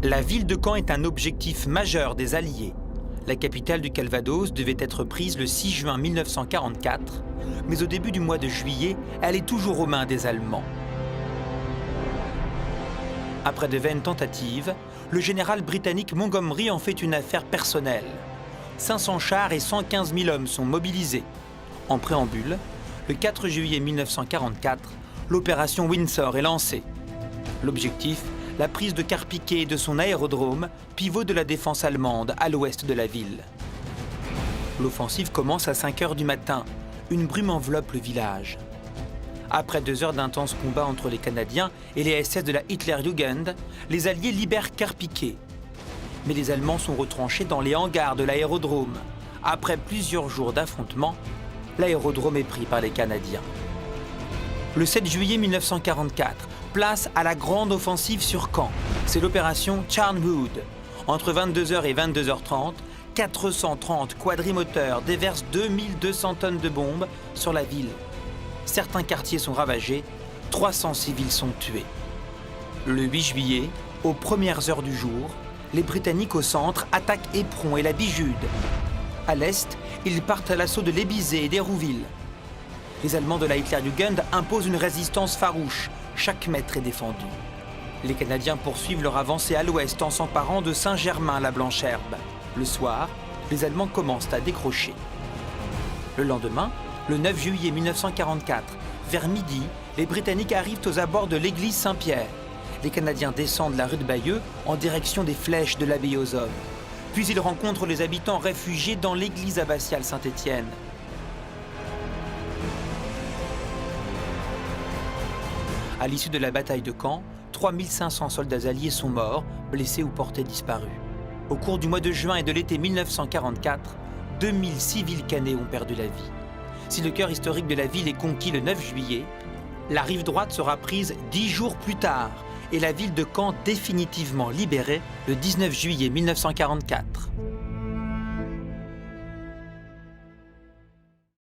La ville de Caen est un objectif majeur des Alliés. La capitale du Calvados devait être prise le 6 juin 1944, mais au début du mois de juillet, elle est toujours aux mains des Allemands. Après de vaines tentatives, le général britannique Montgomery en fait une affaire personnelle. 500 chars et 115 000 hommes sont mobilisés. En préambule, le 4 juillet 1944, l'opération Windsor est lancée. L'objectif, la prise de Carpiquet et de son aérodrome, pivot de la défense allemande à l'ouest de la ville. L'offensive commence à 5 heures du matin. Une brume enveloppe le village. Après 2 heures d'intenses combats entre les Canadiens et les SS de la Hitlerjugend, les Alliés libèrent Carpiquet. Mais les Allemands sont retranchés dans les hangars de l'aérodrome. Après plusieurs jours d'affrontements, l'aérodrome est pris par les Canadiens. Le 7 juillet 1944, place à la grande offensive sur Caen. C'est l'opération Charnwood. Entre 22h et 22h30, 430 quadrimoteurs déversent 2200 tonnes de bombes sur la ville. Certains quartiers sont ravagés, 300 civils sont tués. Le 8 juillet, aux premières heures du jour, les Britanniques au centre attaquent Éperon et la Bijude. À l'est, ils partent à l'assaut de Lébizé et d'Hérouville. Les Allemands de la Hitlerjugend imposent une résistance farouche. Chaque mètre est défendu. Les Canadiens poursuivent leur avancée à l'ouest en s'emparant de Saint-Germain-la-Blancherbe. Le soir, les Allemands commencent à décrocher. Le lendemain, le 9 juillet 1944, vers midi, les Britanniques arrivent aux abords de l'église Saint-Pierre. Les Canadiens descendent la rue de Bayeux en direction des flèches de l'abbaye aux Hommes. Puis ils rencontrent les habitants réfugiés dans l'église abbatiale Saint-Étienne. À l'issue de la bataille de Caen, 3500 soldats alliés sont morts, blessés ou portés disparus. Au cours du mois de juin et de l'été 1944, 2000 civils canets ont perdu la vie. Si le cœur historique de la ville est conquis le 9 juillet, la rive droite sera prise 10 jours plus tard et la ville de Caen définitivement libérée le 19 juillet 1944.